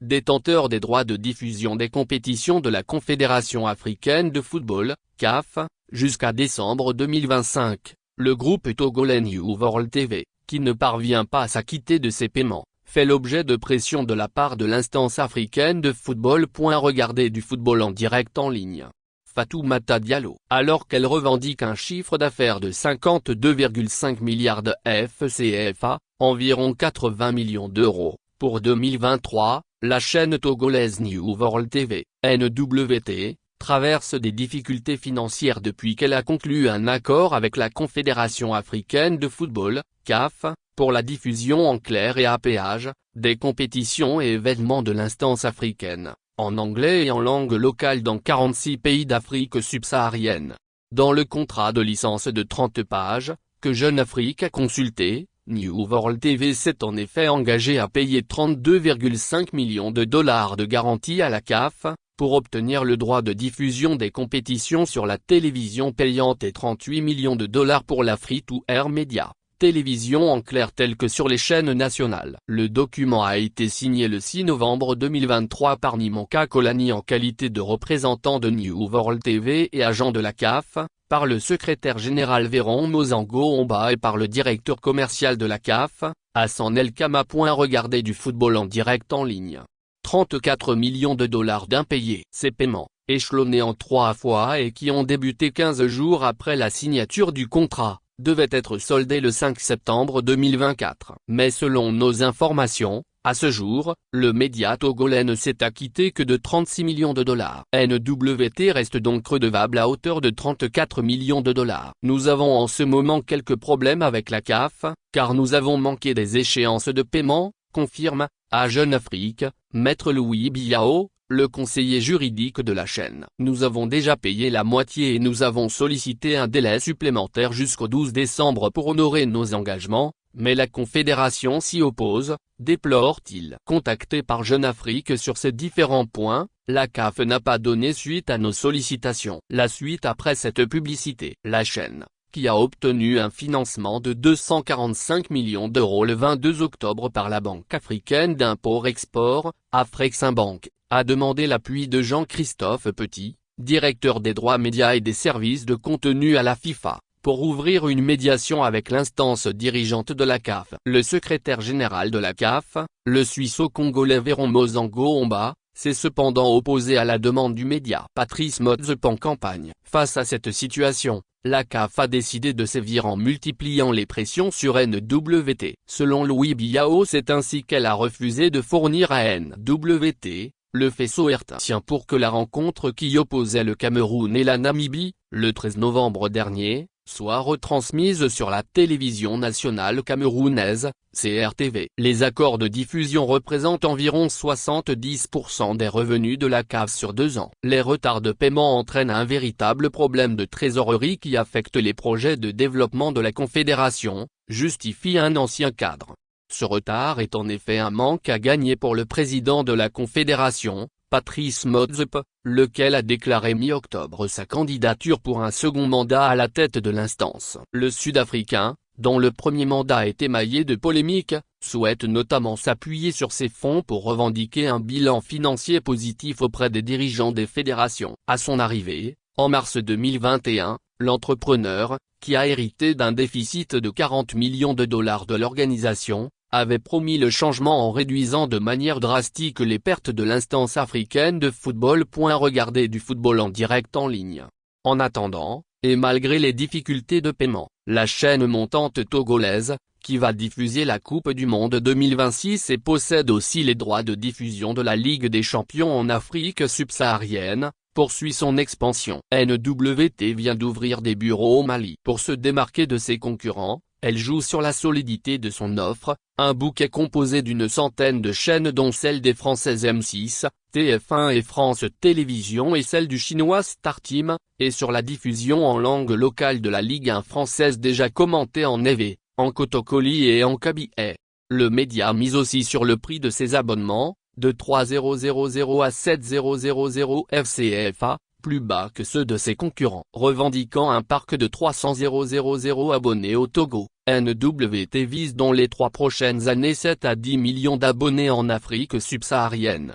détenteur des droits de diffusion des compétitions de la Confédération africaine de football, CAF, jusqu'à décembre 2025, le groupe togolais New World TV, qui ne parvient pas à s'acquitter de ses paiements, fait l'objet de pression de la part de l'instance africaine de football. Regardez du football en direct en ligne. Fatoumata Diallo, alors qu'elle revendique un chiffre d'affaires de 52,5 milliards de FCFA, environ 80 millions d'euros, pour 2023, la chaîne togolaise New World TV, NWT, traverse des difficultés financières depuis qu'elle a conclu un accord avec la Confédération africaine de football, CAF, pour la diffusion en clair et à péage, des compétitions et événements de l'instance africaine, en anglais et en langue locale dans 46 pays d'Afrique subsaharienne. Dans le contrat de licence de 30 pages, que Jeune Afrique a consulté, New World TV s'est en effet engagé à payer 32,5 millions de dollars de garantie à la CAF, pour obtenir le droit de diffusion des compétitions sur la télévision payante et 38 millions de dollars pour la free-to-air media, télévision en clair telle que sur les chaînes nationales. Le document a été signé le 6 novembre 2023 par Nimanka Kolani en qualité de représentant de New World TV et agent de la CAF, par le secrétaire général Véron Mozango Omba et par le directeur commercial de la CAF, Hassan El Kama. Regardez du football en direct en ligne. 34 millions de dollars d'impayés. Ces paiements, échelonnés en 3 fois et qui ont débuté 15 jours après la signature du contrat, devaient être soldés le 5 septembre 2024. Mais selon nos informations, à ce jour, le média togolais ne s'est acquitté que de 36 millions de dollars. NWT reste donc redevable à hauteur de 34 millions de dollars. Nous avons en ce moment quelques problèmes avec la CAF, car nous avons manqué des échéances de paiement, confirme, à Jeune Afrique, Maître Louis Biao, le conseiller juridique de la chaîne. Nous avons déjà payé la moitié et nous avons sollicité un délai supplémentaire jusqu'au 12 décembre pour honorer nos engagements, mais la Confédération s'y oppose, déplore-t-il. Contacté par Jeune Afrique sur ces différents points, la CAF n'a pas donné suite à nos sollicitations. La suite après cette publicité. La chaîne, qui a obtenu un financement de 245 millions d'euros le 22 octobre par la Banque africaine d'import-export, Afreximbank, a demandé l'appui de Jean-Christophe Petit, directeur des droits médias et des services de contenu à la FIFA, pour ouvrir une médiation avec l'instance dirigeante de la CAF. Le secrétaire général de la CAF, le Suisse-Congolais Véron Mozango Omba, s'est cependant opposé à la demande du média Patrice Motsepe en campagne. Face à cette situation, la CAF a décidé de sévir en multipliant les pressions sur NWT. Selon Louis Biao, c'est ainsi qu'elle a refusé de fournir à NWT le faisceau hertzien pour que la rencontre qui opposait le Cameroun et la Namibie, le 13 novembre dernier, soit retransmise sur la télévision nationale camerounaise, CRTV. Les accords de diffusion représentent environ 70% des revenus de la CAF sur 2 ans. Les retards de paiement entraînent un véritable problème de trésorerie qui affecte les projets de développement de la Confédération, justifie un ancien cadre. Ce retard est en effet un manque à gagner pour le président de la Confédération, Patrice Motsepe, lequel a déclaré mi-octobre sa candidature pour un second mandat à la tête de l'instance. Le Sud-Africain, dont le premier mandat est émaillé de polémiques, souhaite notamment s'appuyer sur ces fonds pour revendiquer un bilan financier positif auprès des dirigeants des fédérations. À son arrivée, en mars 2021, l'entrepreneur, qui a hérité d'un déficit de 40 millions de dollars de l'organisation, avait promis le changement en réduisant de manière drastique les pertes de l'instance africaine de football. Regardez du football en direct en ligne. En attendant, et malgré les difficultés de paiement, la chaîne montante togolaise, qui va diffuser la Coupe du Monde 2026 et possède aussi les droits de diffusion de la Ligue des Champions en Afrique subsaharienne, poursuit son expansion. NWT vient d'ouvrir des bureaux au Mali. Pour se démarquer de ses concurrents, elle joue sur la solidité de son offre, un bouquet composé d'une centaine de chaînes dont celle des françaises M6, TF1 et France Télévisions et celle du chinois StarTeam, et sur la diffusion en langue locale de la Ligue 1 française déjà commentée en EV, en Kotokoli et en Kabylie. Le média mise aussi sur le prix de ses abonnements, de 3,000 à 7,000 FCFA, plus bas que ceux de ses concurrents. Revendiquant un parc de 300 000 abonnés au Togo, NWT vise dans les 3 prochaines années 7 à 10 millions d'abonnés en Afrique subsaharienne.